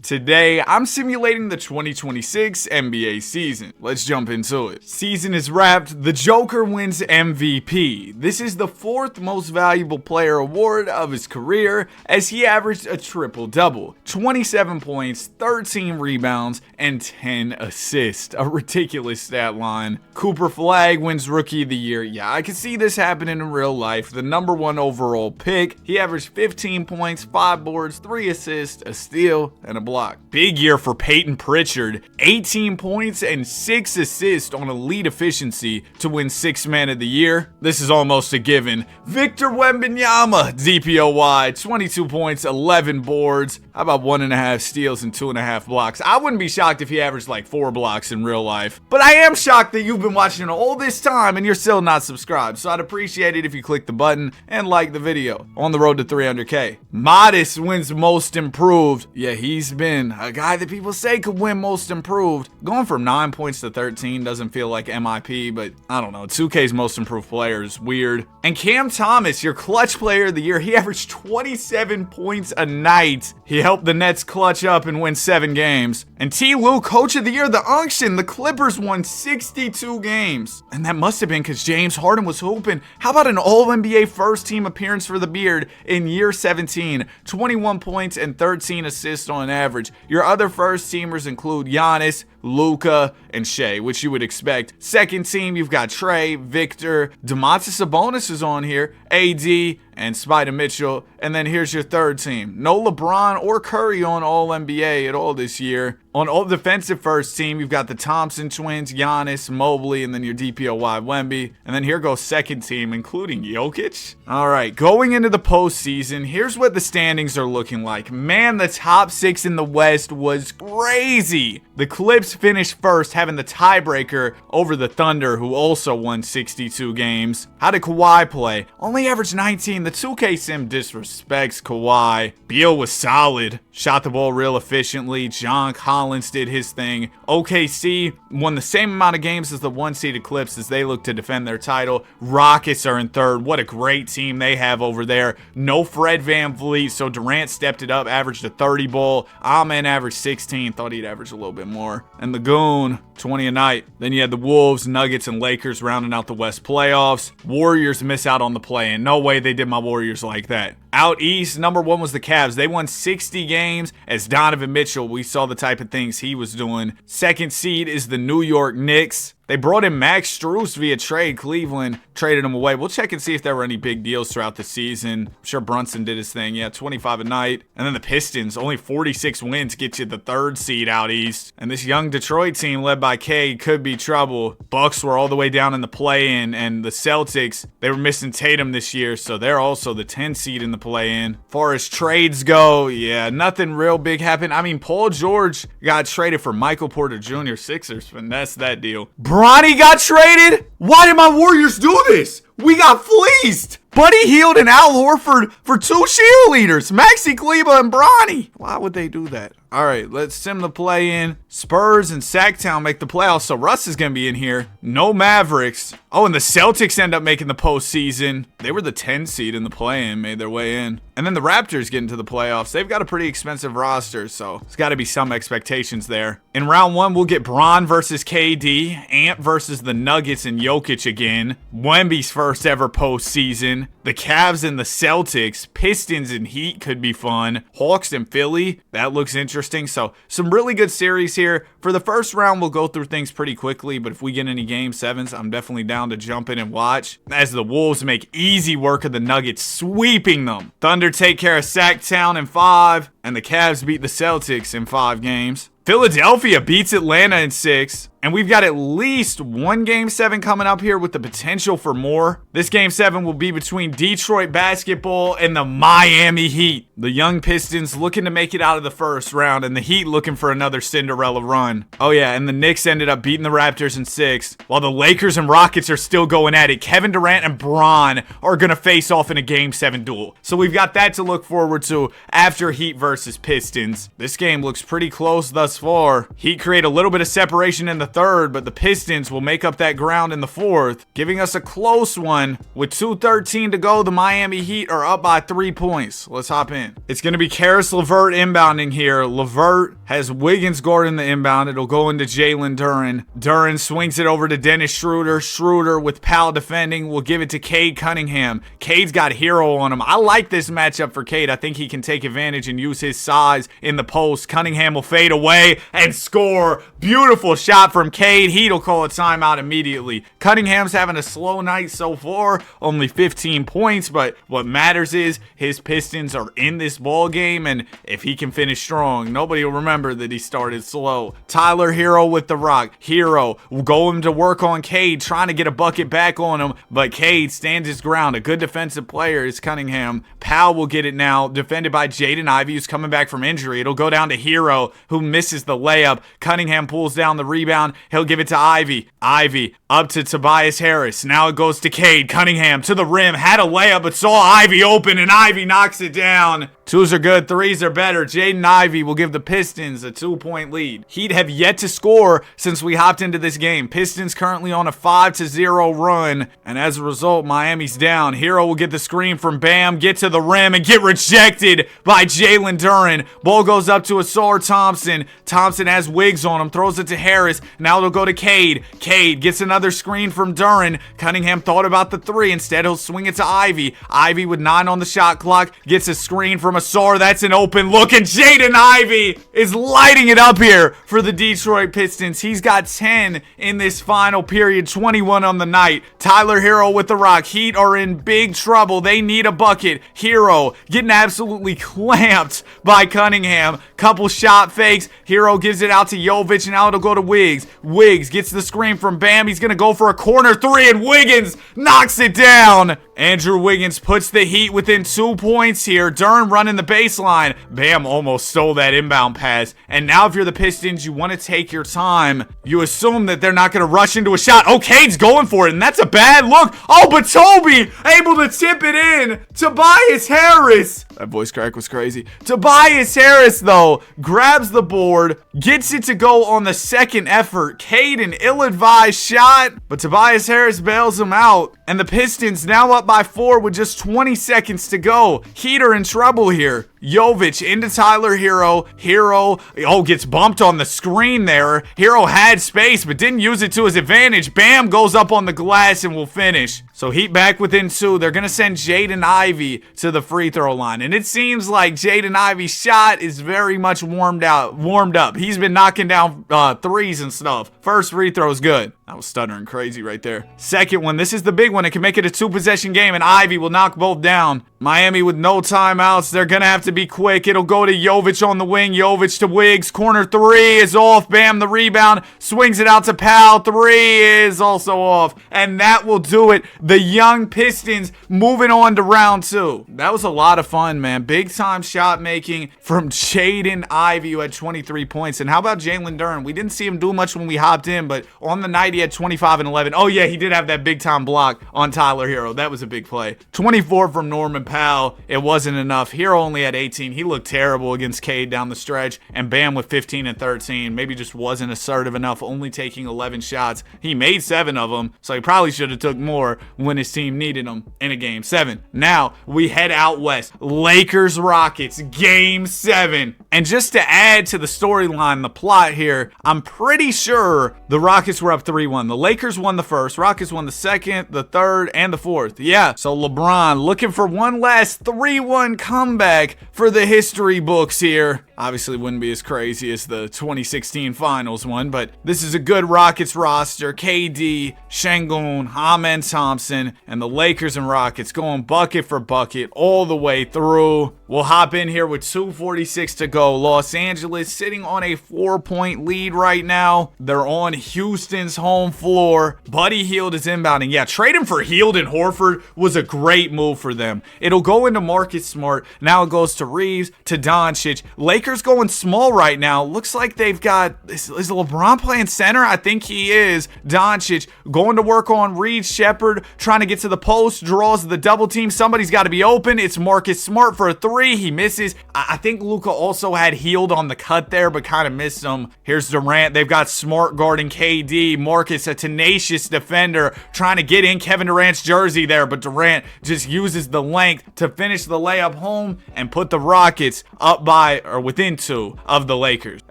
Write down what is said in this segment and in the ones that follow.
Today, I'm simulating the 2026 NBA season. Let's jump into it. Season is wrapped, the Joker wins MVP. This is the 4th most valuable player award of his career as he averaged a triple-double, 27 points, 13 rebounds, and 10 assists. A ridiculous stat line. Cooper Flag wins Rookie of the Year. Yeah, I can see this happening in real life. The number 1 overall pick, he averaged 15 points, 5 boards, 3 assists, a steal, and a block. Big year for Peyton Pritchard, 18 points and 6 assists on elite efficiency to win 6th Man of the Year. This is almost a given. Victor Wembanyama, DPOY, 22 points, 11 boards. How about 1.5 steals and 2.5 blocks? I wouldn't be shocked if he averaged like 4 blocks in real life. But I am shocked that you've been watching all this time and you're still not subscribed. So I'd appreciate it if you click the button and like the video. On the road to 300K. Modest wins Most Improved. Yeah, he's been a guy that people say could win Most Improved. Going from 9 points to 13 doesn't feel like MIP, but I don't know. 2K's Most Improved player is weird. And Cam Thomas, your clutch player of the year, he averaged 27 points a night. He helped the Nets clutch up and win 7 games. And T. Lue, coach of the year, the unction, the Clippers won 62 games. And that must have been because James Harden was hooping. How about an All-NBA first team appearance for the Beard in year 17? 21 points and 13 assists on average. Your other first teamers include Giannis, Luka, and Shea, which you would expect. Second team, you've got Trey, Victor, Domantas Sabonis is on here, AD, and Spider Mitchell. And then here's your third team. No LeBron or Curry on All-NBA at all this year. On all defensive first team, you've got the Thompson twins, Giannis, Mobley, and then your DPOY Wemby. And then here goes second team, including Jokic. All right, going into the postseason, here's what the standings are looking like. Man, the top 6 in the West was crazy. The Clips finished first, having the tiebreaker over the Thunder, who also won 62 games. How did Kawhi play? Only averaged 19. The 2K sim disrespects Kawhi. Beal was solid. Shot the ball real efficiently. John Collins did his thing. OKC won the same amount of games as the 1-seeded Clips as they look to defend their title. Rockets are in third. What a great team they have over there. No Fred VanVleet, so Durant stepped it up, averaged a 30 ball. Amen averaged 16. Thought he'd average a little bit more. And the Goon, 20 a night. Then you had the Wolves, Nuggets, and Lakers rounding out the West playoffs. Warriors miss out on the play-in. No way they did my Warriors like that. Out east, number 1 was the Cavs. They won 60 games as Donovan Mitchell. We saw the type of things he was doing. Second seed is the New York Knicks. They brought in Max Strus via trade. Cleveland traded him away. We'll check and see if there were any big deals throughout the season. I'm sure Brunson did his thing. Yeah, 25 a night. And then the Pistons, only 46 wins, get you the 3rd seed out east. And this young Detroit team led by K could be trouble. Bucks were all the way down in the play-in, and the Celtics, they were missing Tatum this year, so they're also the 10 seed in the play-in. As far as trades go, yeah, nothing real big happened. I mean, Paul George got traded for Michael Porter Jr. Sixers finessed that deal. Bronny got traded? Why did my Warriors do this? We got fleeced. Buddy Hield and Al Horford for 2 cheerleaders, Maxi Kleber and Bronny. Why would they do that? All right, let's sim the play in. Spurs and Sacktown make the playoffs, so Russ is going to be in here. No Mavericks. Oh, and the Celtics end up making the postseason. They were the 10 seed in the play-in, made their way in. And then the Raptors get into the playoffs. They've got a pretty expensive roster, so there's got to be some expectations there. In round 1, we'll get Bron versus KD, Ant versus the Nuggets and Jokic again. Wemby's first ever postseason. The Cavs and the Celtics, Pistons and Heat could be fun. Hawks and Philly, that looks interesting. So some really good series here. For the first round, we'll go through things pretty quickly, but if we get any game 7s, I'm definitely down to jump in and watch. As the Wolves make easy work of the Nuggets, sweeping them. Thunder take care of Sacktown in 5, and the Cavs beat the Celtics in 5 games. Philadelphia beats Atlanta in 6. And we've got at least one Game 7 coming up here with the potential for more. This Game 7 will be between Detroit basketball and the Miami Heat. The young Pistons looking to make it out of the first round, and the Heat looking for another Cinderella run. Oh yeah, and the Knicks ended up beating the Raptors in 6, while the Lakers and Rockets are still going at it. Kevin Durant and Bron are going to face off in a Game 7 duel. So we've got that to look forward to after Heat versus Pistons. This game looks pretty close thus far. Heat create a little bit of separation in the third, but the Pistons will make up that ground in the fourth, giving us a close one with 2:13 to go. The Miami Heat are up by 3 points. Let's hop in. It's going to be Karis LeVert inbounding here. LeVert has Wiggins guarding the inbound. It'll go into Jalen Duren. Duren swings it over to Dennis Schroeder. Schroeder with Powell defending will give it to Cade Cunningham. Cade's got Hero on him. I like this matchup for Cade. I think he can take advantage and use his size in the post. Cunningham will fade away and score. Beautiful shot from Cade. Heat'll call a timeout immediately. Cunningham's having a slow night so far. Only 15 points, but what matters is his Pistons are in this ball game, and if he can finish strong, nobody will remember that he started slow. Tyler Hero with the rock. Hero will go him to work on Cade, trying to get a bucket back on him, but Cade stands his ground. A good defensive player is Cunningham. Powell will get it now, defended by Jaden Ivey, who's coming back from injury. It'll go down to Hero, who misses the layup. Cunningham pulls down the rebound. He'll give it to Ivey. Ivey up to Tobias Harris. Now it goes to Cade. Cunningham to the rim. Had a layup, but saw Ivey open, and Ivey knocks it down. Twos are good. Threes are better. Jaden Ivey will give the Pistons a 2-point lead. Heat have yet to score since we hopped into this game. Pistons currently on a 5-0 run, and as a result, Miami's down. Hero will get the screen from Bam, get to the rim, and get rejected by Jalen Duren. Ball goes up to Asar Thompson. Thompson has Wiggs on him, throws it to Harris. Now it'll go to Cade. Cade gets another screen from Duren. Cunningham thought about the three. Instead, he'll swing it to Ivey. Ivey with 9 on the shot clock gets a screen from Asar. That's an open look, and Jaden Ivey is lighting it up here for the Detroit Pistons. He's got 10 in this final period, 21 on the night. Tyler Hero with the rock. Heat are in big trouble. They need a bucket. Hero getting absolutely clamped by Cunningham. Couple shot fakes. Hero gives it out to Jovic, and now it'll go to Wiggs. Wiggs gets the screen from Bam. He's going to go for a corner three, and Wiggins knocks it down. Andrew Wiggins puts the Heat within 2 points here. Duren running the baseline. Bam almost stole that inbound pass. And now if you're the Pistons, you want to take your time. You assume that they're not going to rush into a shot. Oh, Cade's going for it, and that's a bad look. Oh, but Toby able to tip it in. Tobias Harris. That voice crack was crazy. Tobias Harris, though, grabs the board, gets it to go on the second effort. Cade, an ill-advised shot, but Tobias Harris bails him out. And the Pistons now up by 4 with just 20 seconds to go. Heat are in trouble here. Jovic into Tyler Hero. Hero, gets bumped on the screen there. Hero had space, but didn't use it to his advantage. Bam goes up on the glass and will finish. So Heat back within 2. They're going to send Jaden Ivey to the free throw line. And it seems like Jaden Ivey's shot is very much warmed up. He's been knocking down threes and stuff. First free throw is good. I was stuttering crazy right there. Second one, this is the big one. It can make it a 2-possession game, and Ivey will knock both down. Miami with no timeouts. They're going to have to be quick. It'll go to Jovic on the wing. Jovic to Wiggs. Corner three is off. Bam, the rebound. Swings it out to Powell. Three is also off. And that will do it. The young Pistons moving on to round 2. That was a lot of fun, man. Big time shot making from Jaden Ivey, who had 23 points. And how about Jalen Duren? We didn't see him do much when we hopped in, but on the night he had 25 and 11. Oh yeah, he did have that big time block on Tyler Hero. That was a big play. 24 from Norman Powell. It wasn't enough. Hero only had 18. He looked terrible against Cade down the stretch. And Bam with 15 and 13. Maybe just wasn't assertive enough, only taking 11 shots. He made 7 of them, so he probably should have took more when his team needed him in a game 7. Now we head out west. Lakers Rockets game 7. And just to add to the storyline, the plot here, I'm pretty sure the Rockets were up 3-1. The Lakers won the first, Rockets won the second, the third, and the fourth. Yeah, so LeBron looking for one last 3-1 comeback for the history books here. Obviously wouldn't be as crazy as the 2016 finals one, but this is a good Rockets roster. KD, Şengün, Amen Thompson, and the Lakers and Rockets going bucket for bucket all the way through. We'll hop in here with 2:46 to go. Los Angeles sitting on a 4-point lead right now. They're on Houston's home floor. Buddy Hield is inbounding. Yeah, trading for Hield and Horford was a great move for them. It'll go into Marcus Smart. Now it goes to Reeves, to Doncic. Lakers going small right now. Looks like they've got, is LeBron playing center? I think he is. Doncic going to work on Reed Shepherd, trying to get to the post, draws the double team. Somebody's got to be open. It's Marcus Smart for a 3. He misses. I think Luka also had Hield on the cut there, but kind of missed him. Here's Durant. They've got Smart guarding KD. Marcus, a tenacious defender, trying to get in Kevin Durant's jersey there, but Durant just uses the length to finish the layup home and put the Rockets up by, or within 2 of the Lakers.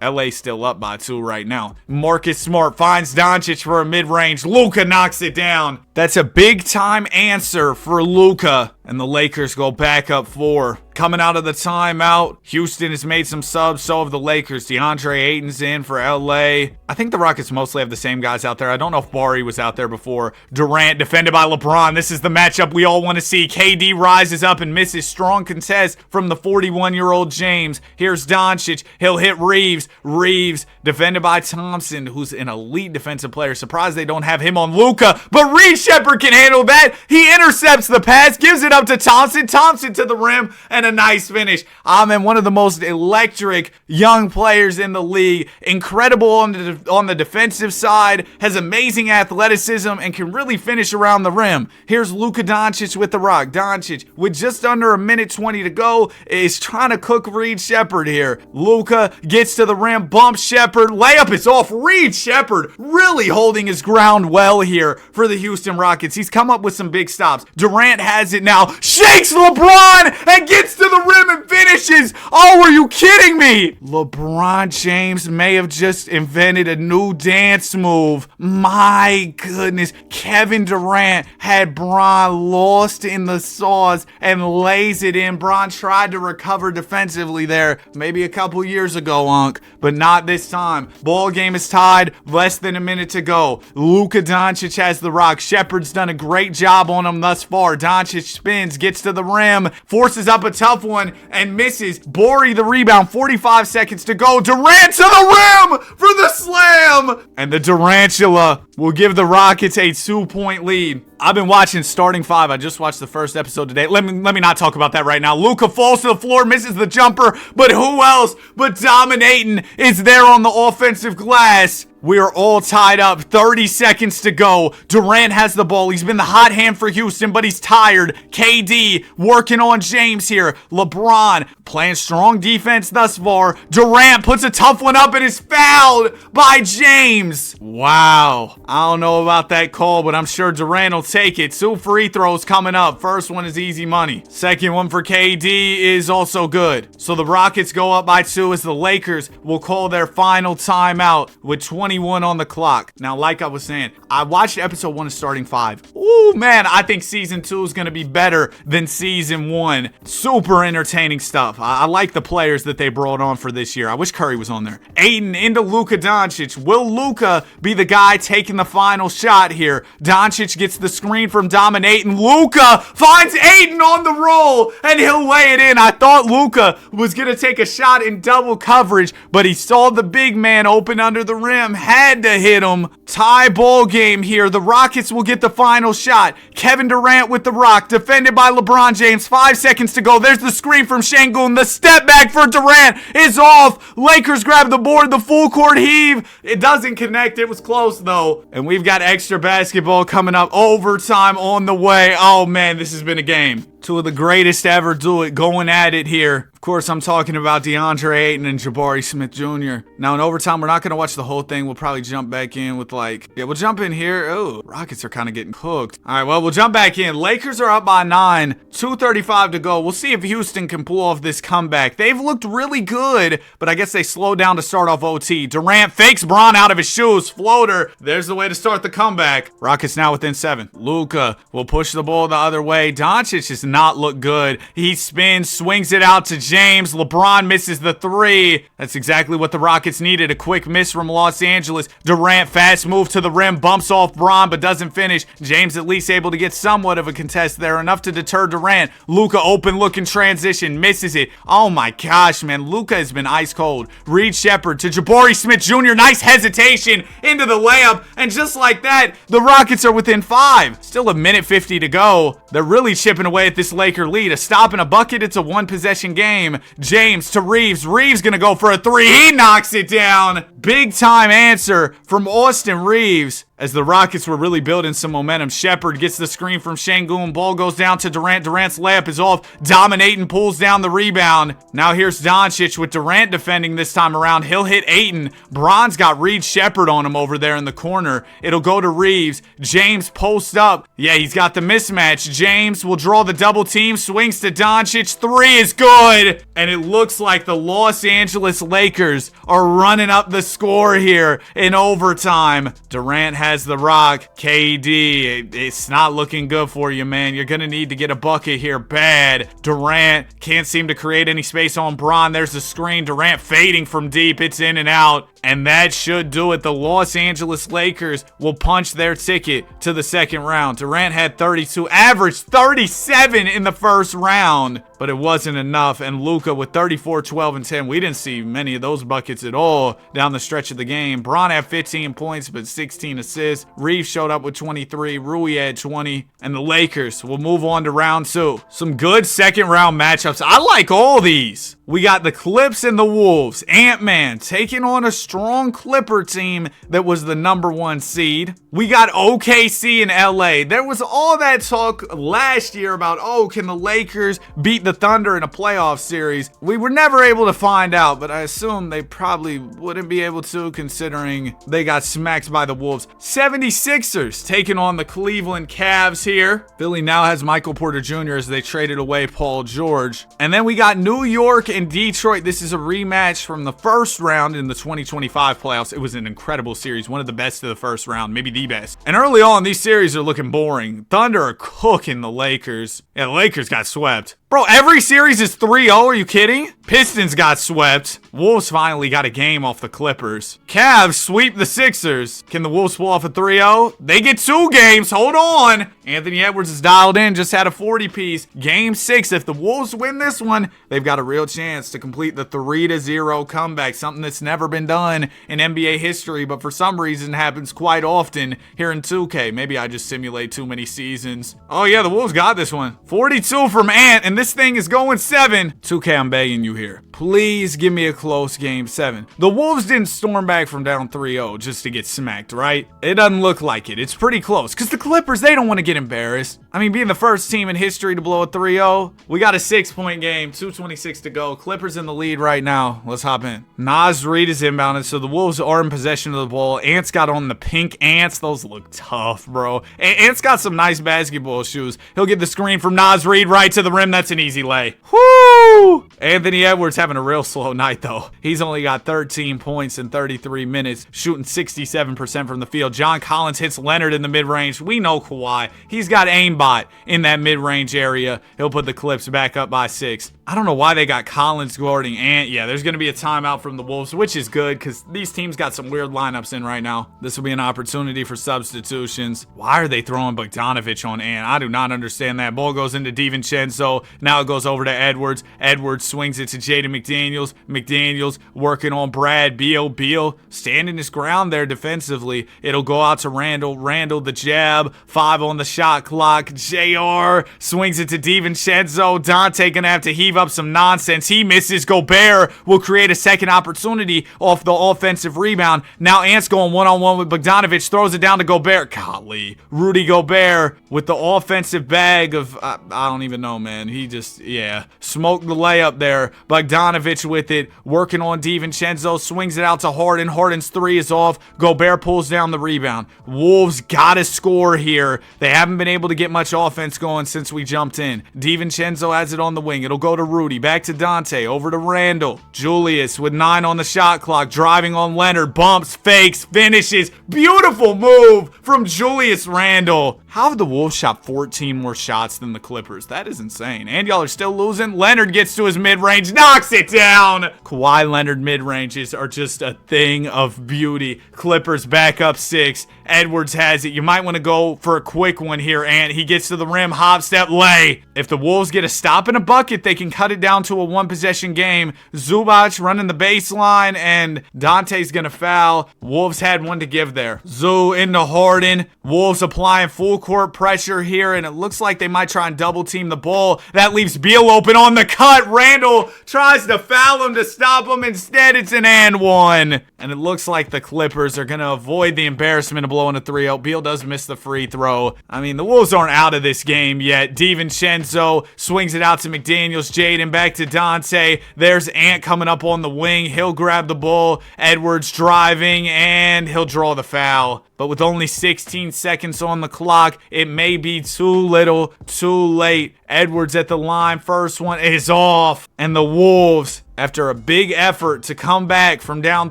LA still up by 2 right now. Marcus Smart finds Doncic for a mid-range. Luka knocks it down. That's a big-time answer for Luka, and the Lakers go back up 4. Coming out of the timeout, Houston has made some subs, so have the Lakers. DeAndre Ayton's in for LA. I think the Rockets mostly have the same guys out there. I don't know if Bari was out there before. Durant defended by LeBron. This is the matchup we all want to see. KD rises up and misses. Strong contest from the 41-year-old James. Here's Doncic. He'll hit Reeves. Reeves defended by Thompson, who's an elite defensive player. Surprised they don't have him on Luka, but Reed Shepherd can handle that. He intercepts the pass, gives it up to Thompson. Thompson to the rim, and a nice finish. Man, one of the most electric young players in the league. Incredible on the defensive side, has amazing athleticism, and can really finish around the rim. Here's Luka Doncic with the rock. Doncic, with just under a minute 20 to go, is trying to cook Reed Shepherd here. Luka gets to the rim, bumps Shepherd, layup is off. Reed Shepherd really holding his ground well here for the Houston Rockets. He's come up with some big stops. Durant has it now, shakes LeBron, and gets to the rim and finishes. Oh, are you kidding me? LeBron James may have just invented a new dance move. My goodness. Kevin Durant had Bron lost in the sauce and lays it in. Bron tried to recover defensively there maybe a couple years ago, Unc, but not this time. Ball game is tied. Less than a minute to go. Luka Doncic has the rock. Shepherd's done a great job on him thus far. Doncic spins, gets to the rim, forces up a tough one, and misses. Bori the rebound. 45 seconds to go. Durant to the rim for the slam! And the Durantula will give the Rockets a 2-point lead. I've been watching Starting 5. I just watched the first episode today. Let me not talk about that right now. Luka falls to the floor, misses the jumper, but who else but dominating is there on the offensive glass? We are all tied up. 30 seconds to go. Durant has the ball. He's been the hot hand for Houston, but he's tired. KD working on James here. LeBron playing strong defense thus far. Durant puts a tough one up and is fouled by James. Wow. I don't know about that call, but I'm sure Durant will take it. 2 free throws coming up. First one is easy money. Second one for KD is also good. So the Rockets go up by 2 as the Lakers will call their final timeout with 21 on the clock. Now, like I was saying, I watched episode 1 of Starting 5. Ooh, man, I think season 2 is going to be better than season 1. Super entertaining stuff. I like the players that they brought on for this year. I wish Curry was on there. Ayton into Luka Doncic. Will Luka be the guy taking the final shot here? Doncic gets the screen from dominating. Luka finds Ayton on the roll, and he'll lay it in. I thought Luka was going to take a shot in double coverage, but he saw the big man open under the rim. Had to hit him. Tie ball game here. The Rockets will get the final shot. Kevin Durant with the rock, defended by LeBron James. 5 seconds to go. There's the screen from Şengün. The step back for Durant is off. Lakers grab the board. The full court heave. It doesn't connect. It was close though. And we've got extra basketball coming up. Overtime on the way. Oh man, this has been a game. 2 of the greatest to ever do it going at it here. Of course, I'm talking about DeAndre Ayton and Jabari Smith Jr. Now, in overtime, we're not going to watch the whole thing. We'll probably jump back in with we'll jump in here. Oh, Rockets are kind of getting cooked. All right, well, we'll jump back in. Lakers are up by 9. 2:35 to go. We'll see if Houston can pull off this comeback. They've looked really good, but I guess they slowed down to start off OT. Durant fakes Bron out of his shoes. Floater. There's the way to start the comeback. Rockets now within 7. Luka will push the ball the other way. Doncic is not look good. He spins, swings it out to James. LeBron misses the 3. That's exactly what the Rockets needed. A quick miss from Los Angeles. Durant fast move to the rim, bumps off Bron, but doesn't finish. James at least able to get somewhat of a contest there, enough to deter Durant. Luka open looking transition, misses it. Oh my gosh, man. Luka has been ice cold. Reed Shepherd to Jabari Smith Jr. Nice hesitation into the layup, and just like that, the Rockets are within 5. Still a minute 50 to go. They're really chipping away at this Laker lead. A stop and a bucket. It's a 1-possession game. James to Reeves. Reeves gonna go for a 3. He knocks it down. Big time answer from Austin Reeves. As the Rockets were really building some momentum, Shepherd gets the screen from Şengün. Ball goes down to Durant. Durant's layup is off. Dominating pulls down the rebound. Now here's Doncic with Durant defending this time around. He'll hit Ayton. Bron's got Reed Shepherd on him over there in the corner. It'll go to Reeves. James posts up. Yeah, he's got the mismatch. James will draw the double team. Swings to Doncic. Three is good. And it looks like the Los Angeles Lakers are running up the score here in overtime. Durant has the rock. KD, it's not looking good for you, man. You're gonna need to get a bucket here bad. Durant can't seem to create any space on Bron. There's the screen. Durant fading from deep. It's in and out. And that should do it. The Los Angeles Lakers will punch their ticket to the second round. Durant had 32, averaged 37 in the first round, but it wasn't enough. And Luka with 34, 12, and 10. We didn't see many of those buckets at all down the stretch of the game. Bron had 15 points, but 16 assists. Reeves showed up with 23. Rui had 20. And the Lakers will move on to round 2. Some good second round matchups. I like all these. We got the Clips and the Wolves. Ant-Man taking on a strong Clipper team that was the #1 seed. We got OKC and LA. There was all that talk last year about, oh, can the Lakers beat the Thunder in a playoff series? We were never able to find out, but I assume they probably wouldn't be able to considering they got smacked by the Wolves. 76ers taking on the Cleveland Cavs here. Philly now has Michael Porter Jr. as they traded away Paul George. And then we got New York and Detroit. This is a rematch from the first round in the 2025 playoffs. It was an incredible series, one of the best of the first round, maybe the best. And early on, these series are looking boring. Thunder are cooking the Lakers. Yeah, the Lakers got swept. Bro, every series is 3-0. Are you kidding? Pistons got swept. Wolves finally got a game off the Clippers. Cavs sweep the Sixers. Can the Wolves pull off a 3-0? They get 2 games. Hold on. Anthony Edwards is dialed in. Just had a 40-piece. Game 6. If the Wolves win this one, they've got a real chance to complete the 3-0 comeback. Something that's never been done in NBA history, but for some reason happens quite often here in 2K. Maybe I just simulate too many seasons. Oh yeah, the Wolves got this one. 42 from Ant, and this thing is going 7. 2K, I'm begging you here. Please give me a close game 7. The Wolves didn't storm back from down 3-0 just to get smacked, right? It doesn't look like it. It's pretty close. Because the Clippers, they don't want to get embarrassed. I mean, being the first team in history to blow a 3-0. We got a 6-point game. 2:26 to go. Clippers in the lead right now. Let's hop in. Naz Reid is inbounded, so the Wolves are in possession of the ball. Ant's got on the pink Ants. Those look tough, bro. Ant's got some nice basketball shoes. He'll get the screen from Naz Reid right to the rim. That's an easy lay. Woo! Anthony Edwards having a real slow night, though. He's only got 13 points in 33 minutes, shooting 67% from the field. John Collins hits Leonard in the mid-range. We know Kawhi. He's got aimbot in that mid-range area. He'll put the Clips back up by 6. I don't know why they got Collins guarding Ant. Yeah, there's going to be a timeout from the Wolves, which is good because these teams got some weird lineups in right now. This will be an opportunity for substitutions. Why are they throwing Bogdanovich on Ant? I do not understand that. Ball goes into DiVincenzo. Now it goes over to Edwards. Edwards swings it to Jaden McDaniels. McDaniels working on Brad Beal. Beal standing his ground there defensively. It'll go out to Randall. Randall the jab. 5 on the shot clock. JR swings it to DiVincenzo. Dante gonna have to heave up some nonsense. He misses. Gobert will create a second opportunity off the offensive rebound. Now Ant's going one-on-one with Bogdanovich. Throws it down to Gobert. Golly. Rudy Gobert with the offensive bag of, I don't even know, man. He just, yeah. Smoked the layup there. Bogdanovich with it. Working on DiVincenzo. Swings it out to Harden. Harden's 3 is off. Gobert pulls down the rebound. Wolves gotta score here. They haven't been able to get much offense going since we jumped in. DiVincenzo has it on the wing. It'll go to Rudy. Back to Dante. Over to Randall. Julius with 9 on the shot clock. Driving on Leonard. Bumps. Fakes. Finishes. Beautiful move from Julius Randall. How have the Wolves shot 14 more shots than the Clippers? That is insane. And y'all are still losing. Leonard gets to his mid-range. Knocks it down. Kawhi Leonard mid-ranges are just a thing of beauty. Clippers back up 6. Edwards has it. You might want to go for a quick one here, Ant. He gets to the rim. Hop, step, lay. If the Wolves get a stop and a bucket, they can cut it down to a 1-possession game. Zubac running the baseline, and Dante's going to foul. Wolves had one to give there. Zoo into Harden. Wolves applying full court pressure here, and it looks like they might try and double team the ball. That leaves Beal open on the cut. Randall tries to foul him to stop him. Instead, it's an and one. and it looks like the Clippers are going to avoid the embarrassment of blowing a 3-0. Beal does miss the free throw. I mean, the Wolves aren't out of this game yet. DiVincenzo swings it out to McDaniels. Jaden back to Dante. There's Ant coming up on the wing. He'll grab the ball. Edwards driving, and he'll draw the foul. But with only 16 seconds on the clock, it may be too little, too late. Edwards at the line. First one is off. And the Wolves, after a big effort to come back from down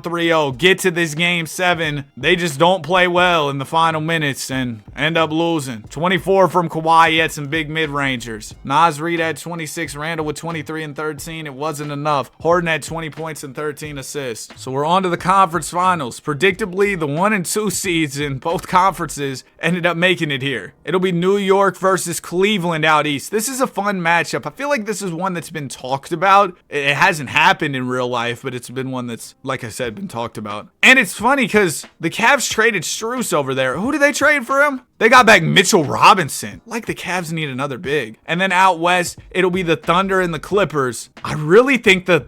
3-0, get to this game 7, they just don't play well in the final minutes and end up losing. 24 from Kawhi. He had some big mid-rangers. Naz Reid had 26. Randall with 23 and 13. It wasn't enough. Harden had 20 points and 13 assists. So we're on to the conference finals. Predictably, the 1 and 2 seeds in both conferences ended up making it here. It'll be New York versus Cleveland out east. This is a fun matchup. I feel like this is one that's been talked about. It hasn't happened in real life, but it's been one that's, like I said, been talked about. And it's funny because the Cavs traded Strus over there. Who did they trade for him? They got back Mitchell Robinson. Like the Cavs need another big. And then out west, it'll be the Thunder and the Clippers. I really think the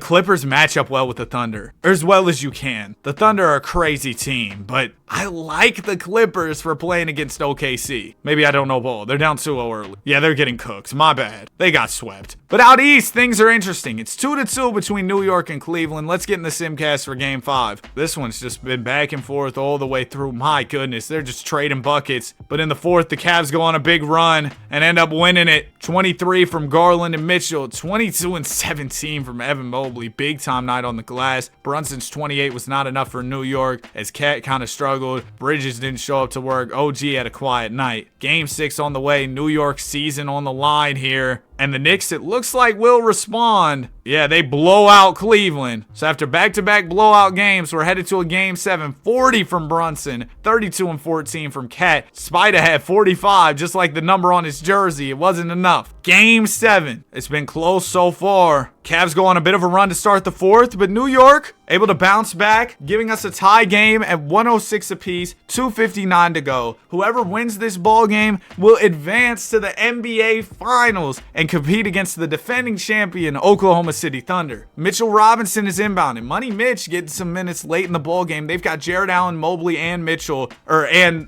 Clippers match up well with the Thunder, or as well as you can. The Thunder are a crazy team, but I like the Clippers for playing against OKC. Maybe I don't know ball. They're down 2-0 early. Yeah, they're getting cooked. My bad. They got swept. But out east, things are interesting. It's 2-2 between New York and Cleveland. Let's get in the Simcast for Game 5. This one's just been back and forth all the way through. My goodness, they're just trading buckets. But in the fourth, the Cavs go on a big run and end up winning it. 23 from Garland and Mitchell. 22 and 17 from Evan Mobley. Big time night on the glass. Brunson's 28 was not enough for New York as Cat kind of struggled. Bridges didn't show up to work. OG had a quiet night. Game 6 on the way. New York season on the line here. And the Knicks, it looks like, will respond. Yeah, they blow out Cleveland. So after back-to-back blowout games, we're headed to a Game 7. 40 from Brunson, 32 and 14 from Cat. Spida had 45, just like the number on his jersey. It wasn't enough. Game 7. It's been close so far. Cavs go on a bit of a run to start the fourth, but New York able to bounce back, giving us a tie game at 106 apiece, 2:59 to go. Whoever wins this ball game will advance to the NBA Finals and compete against the defending champion Oklahoma City Thunder. Mitchell Robinson is inbounding. Money Mitch getting some minutes late in the ball game. They've got Jared Allen, Mobley, and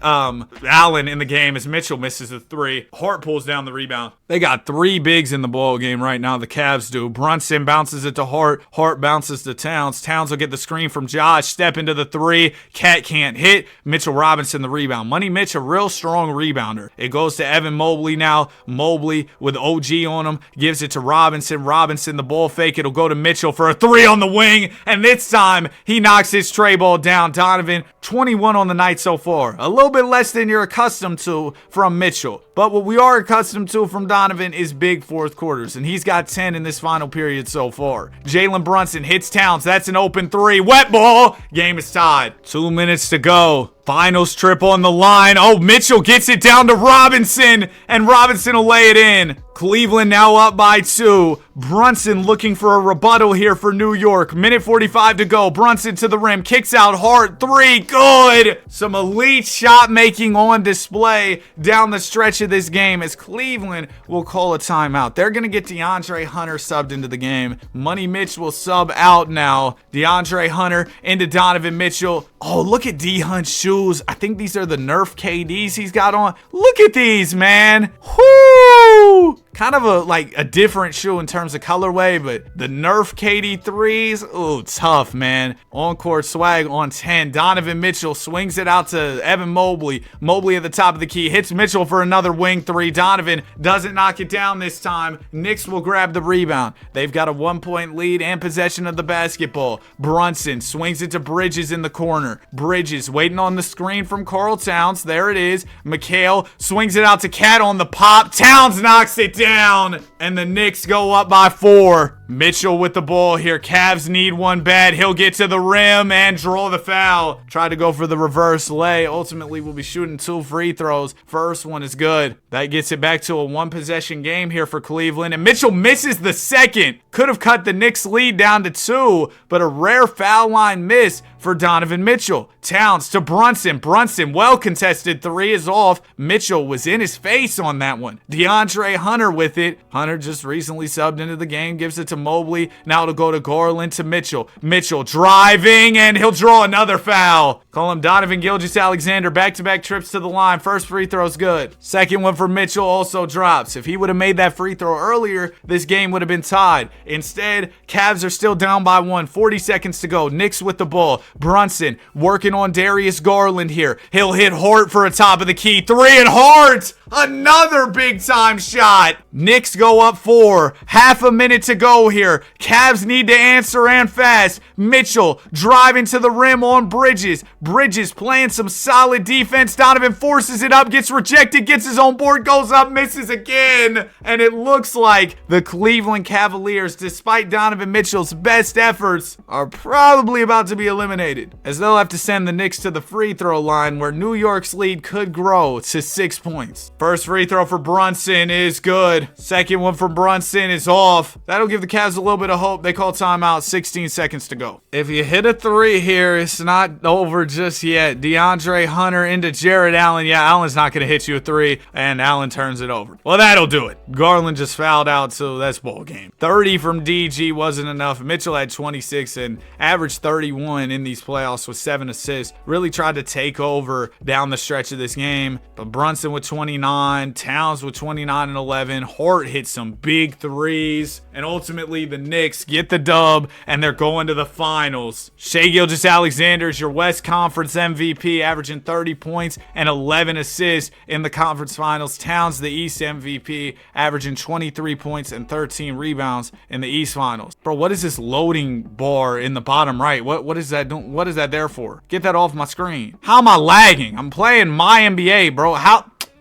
Allen in the game as Mitchell misses a 3. Hart pulls down the rebound. They got 3 bigs in the ball game right now. The Cavs do. Brunson bounces it to Hart. Hart bounces to Towns. Towns will get the screen from Josh. Step into the 3. Cat can't hit. Mitchell Robinson the rebound. Money Mitch a real strong rebounder. It goes to Evan Mobley now. Mobley with OG on him. Gives it to Robinson. Robinson the ball fake. It'll go to Mitchell for a 3 on the wing. And this time he knocks his tray ball down. Donovan 21 on the night so far. A little bit less than you're accustomed to from Mitchell. But what we are accustomed to from Donovan is big fourth quarters. And he's got 10 in this final period so far. Jalen Brunson hits Towns. That's an open 3. Wet ball. Game is tied. 2 minutes to go. Finals trip on the line. Oh, Mitchell gets it down to Robinson, and Robinson will lay it in. Cleveland now up by 2. Brunson looking for a rebuttal here for New York. Minute 45 to go. Brunson to the rim. Kicks out Hart. 3. Good. Some elite shot making on display down the stretch of this game as Cleveland will call a timeout. They're going to get DeAndre Hunter subbed into the game. Money Mitch will sub out now. DeAndre Hunter into Donovan Mitchell. Oh, look at D Hunt's shoes. I think these are the Nerf KDs he's got on. Look at these, man. Whoo! Kind of a different shoe in terms of colorway, but the Nerf KD 3s, ooh, tough, man. On-court swag on 10. Donovan Mitchell swings it out to Evan Mobley. Mobley at the top of the key. Hits Mitchell for another wing 3. Donovan doesn't knock it down this time. Knicks will grab the rebound. They've got a 1-point lead and possession of the basketball. Brunson swings it to Bridges in the corner. Bridges waiting on the screen from Karl Towns. There it is. McHale swings it out to Cat on the pop. Towns knocks it down, and the Knicks go up by 4. Mitchell with the ball here. Cavs need one bad. He'll get to the rim and draw the foul. Try to go for the reverse lay. Ultimately, we'll be shooting 2 free throws. First one is good. That gets it back to a 1-possession game here for Cleveland, and Mitchell misses the second. Could have cut the Knicks lead down to 2, but a rare foul line miss for Donovan Mitchell. Towns to Brunson. Brunson, well contested 3 is off. Mitchell was in his face on that one. DeAndre Hunter with it. Hunter just recently subbed into the game. Gives it to Mobley. Now it'll go to Garland to Mitchell. Mitchell driving, and he'll draw another foul. Call him Donovan Gilgeous-Alexander. Back-to-back trips to the line. First free throw's good. Second one for Mitchell also drops. If he would have made that free throw earlier, this game would have been tied. Instead, Cavs are still down by 1. 40 seconds to go. Knicks with the ball. Brunson working on Darius Garland here. He'll hit Hart for a top of the key. 3 and Hart! Another big-time shot. Knicks go up 4. Half a minute to go here. Cavs need to answer and fast. Mitchell driving to the rim on Bridges. Bridges playing some solid defense. Donovan forces it up, gets rejected, gets his own board, goes up, misses again. And it looks like the Cleveland Cavaliers, despite Donovan Mitchell's best efforts, are probably about to be eliminated, as they'll have to send the Knicks to the free throw line, where New York's lead could grow to 6 points. First free throw for Brunson is good. Second one for Brunson is off. That'll give the Cavs a little bit of hope. They call timeout. 16 seconds to go. If you hit a 3 here, it's not over just yet. DeAndre Hunter into Jared Allen. Yeah, Allen's not going to hit you a 3, and Allen turns it over. Well, that'll do it. Garland just fouled out, so that's ball game. 30 from DG wasn't enough. Mitchell had 26 and averaged 31 in these playoffs with 7 assists. Really tried to take over down the stretch of this game, but Brunson with 29, Towns with 29 and 11. Hart hit some big threes, and ultimately the Knicks get the dub, and they're going to the finals. Shai Gilgeous-Alexander is your West Conference MVP, averaging 30 points and 11 assists in the conference finals. Towns, the East MVP, averaging 23 points and 13 rebounds in the East finals. Bro, what is this loading bar in the bottom right? What is that doing? What is that there for? Get that off my screen. How am I lagging? I'm playing my NBA, bro.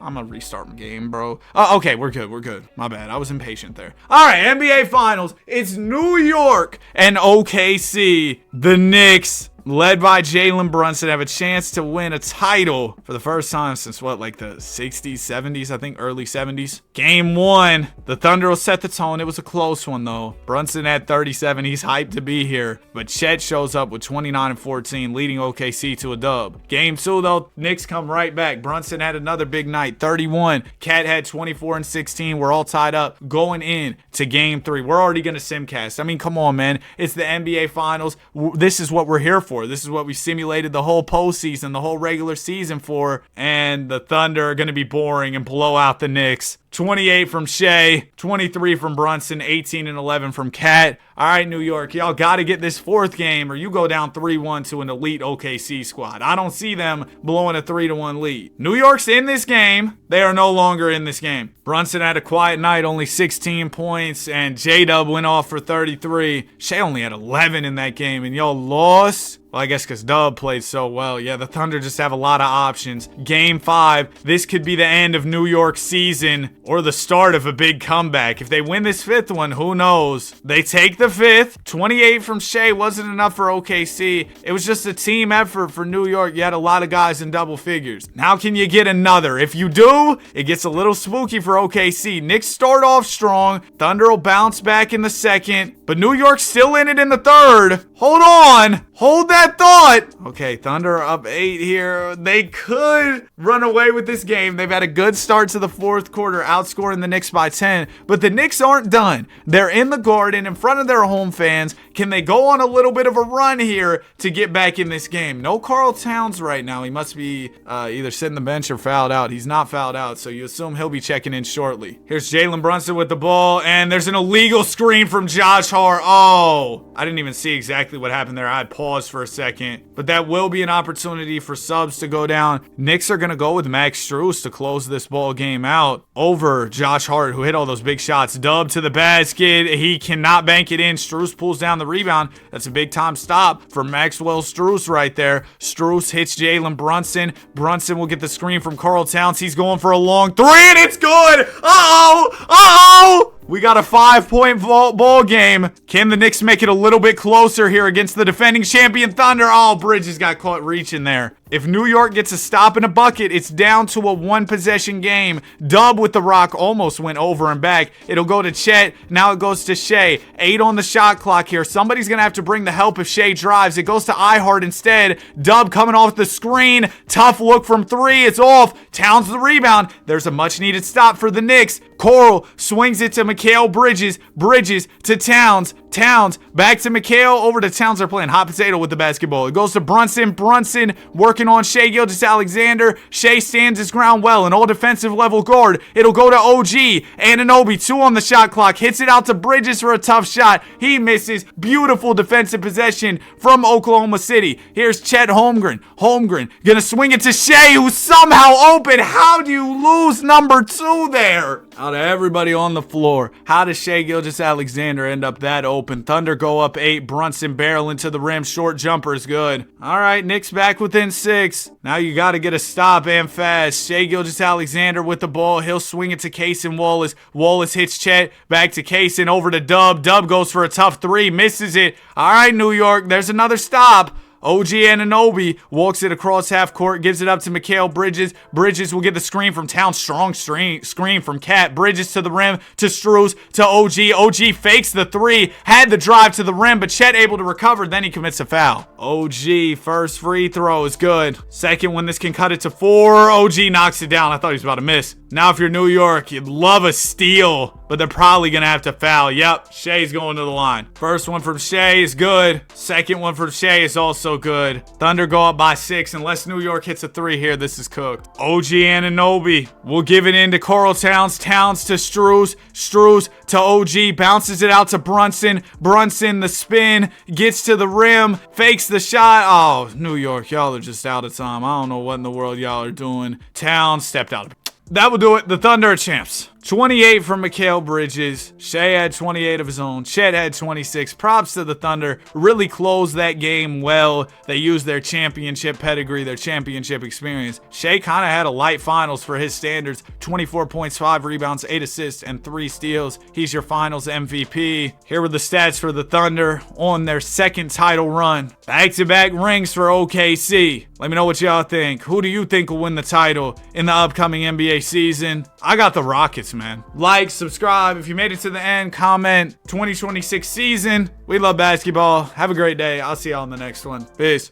I'm gonna restart my game, bro. Okay, we're good. My bad. I was impatient there. All right, NBA Finals. It's New York and OKC. The Knicks, led by Jalen Brunson, have a chance to win a title for the first time since like the 60s, 70s, I think early 70s. Game 1, the Thunder will set the tone. It was a close one though. Brunson had 37. He's hyped to be here, but Chet shows up with 29 and 14, leading OKC to a dub. Game 2 though, Knicks come right back. Brunson had another big night, 31. Cat had 24 and 16. We're all tied up going in to game 3. We're already gonna simcast. I mean, come on, man. It's the NBA Finals. This is what we're here for. This is what we simulated the whole postseason, the whole regular season for, and the Thunder are going to be boring and blow out the Knicks. 28 from Shai, 23 from Brunson, 18 and 11 from Cat. All right, New York, y'all got to get this 4th game or you go down 3-1 to an elite OKC squad. I don't see them blowing a 3-1 lead. New York's in this game. They are no longer in this game. Brunson had a quiet night, only 16 points, and J-Dub went off for 33. Shai only had 11 in that game, and y'all lost. Well, I guess because Dub played so well. Yeah, the Thunder just have a lot of options. Game 5, this could be the end of New York's season or the start of a big comeback. If they win this 5th one, who knows? They take the 5th. 28 from Shai wasn't enough for OKC. It was just a team effort for New York. You had a lot of guys in double figures. How can you get another? If you do, it gets a little spooky for OKC. Knicks start off strong. Thunder will bounce back in the 2nd, but New York's still in it in the 3rd. Hold on. Hold that thought. Okay, Thunder are up 8 here. They could run away with this game. They've had a good start to the 4th quarter, outscoring the Knicks by 10. But the Knicks aren't done. They're in the Garden in front of their home fans. Can they go on a little bit of a run here to get back in this game? No Karl Towns right now. He must be either sitting the bench or fouled out. He's not fouled out, so you assume he'll be checking in shortly. Here's Jalen Brunson with the ball, and there's an illegal screen from Josh Hart. Oh, I didn't even see exactly what happened there. I had paused for a second, but that will be an opportunity for subs to go down. Knicks are going to go with Max Strus to close this ball game out over Josh Hart, who hit all those big shots. Dub to the basket. He cannot bank it in. Strus pulls down the rebound. That's a big time stop for Maxwell Strus right there. Strus hits Jalen Brunson. Brunson will get the screen from Karl Towns. He's going for a long 3, and it's good. Uh-oh. We got a 5-point ball game. Can the Knicks make it a little bit closer here against the defending champion Thunder? Oh, Bridges got caught reaching there. If New York gets a stop and a bucket, it's down to a 1-possession game. Dub with the rock almost went over and back. It'll go to Chet. Now it goes to Shai. 8 on the shot clock here. Somebody's going to have to bring the help if Shai drives. It goes to Ihart instead. Dub coming off the screen. Tough look from 3. It's off. Towns the rebound. There's a much-needed stop for the Knicks. Coral swings it to Mikal Bridges. Bridges to Towns. Towns back to Mikal, over to Towns. They're playing hot potato with the basketball. It goes to Brunson. Brunson working on Shai Gilgeous-Alexander. Shai stands his ground well, an all defensive level guard. It'll go to OG. Anunoby, 2 on the shot clock, hits it out to Bridges for a tough shot. He misses. Beautiful defensive possession from Oklahoma City. Here's Chet Holmgren. Holmgren gonna swing it to Shai, who's somehow open. How do you lose number 2 there? Out of everybody on the floor, how does Shai Gilgeous-Alexander end up that open? Thunder go up 8. Brunson barreling to the rim. Short jumper is good. All right, Knicks back within 6. Now you got to get a stop and fast. Shai Gilgeous-Alexander with the ball. He'll swing it to Cason Wallace. Wallace hits Chet. Back to Cason. Over to Dub. Dub goes for a tough 3. Misses it. All right, New York. There's another stop. OG Anunoby walks it across half court, gives it up to Mikal Bridges. Bridges will get the screen from Towns. Strong screen from Cat. Bridges to the rim, to Strus, to OG. OG fakes the 3, had the drive to the rim, but Chet able to recover. Then he commits a foul. OG, first free throw is good. Second one, this can cut it to 4. OG knocks it down. I thought he was about to miss. Now, if you're New York, you'd love a steal, but they're probably going to have to foul. Yep, Shai's going to the line. First one from Shai is good. Second one from Shai is also good. Thunder go up by 6. Unless New York hits a 3 here, this is cooked. OG Anunoby will give it in to Carl Towns. Towns to Strus. Strus to OG. Bounces it out to Brunson. Brunson, the spin. Gets to the rim. Fakes the shot. Oh, New York, y'all are just out of time. I don't know what in the world y'all are doing. Towns stepped out. That will do it. The Thunder are champs. 28 from Mikal Bridges. Shai had 28 of his own. Chet had 26. Props to the Thunder. Really closed that game well. They used their championship pedigree, their championship experience. Shai kind of had a light finals for his standards. 24 points, 5 rebounds, 8 assists, and 3 steals. He's your finals MVP. Here were the stats for the Thunder on their second title run. Back-to-back rings for OKC. Let me know what y'all think. Who do you think will win the title in the upcoming NBA season? I got the Rockets, man. Like, subscribe. If you made it to the end, comment. 2026 season. We love basketball. Have a great day. I'll see y'all in the next one. Peace.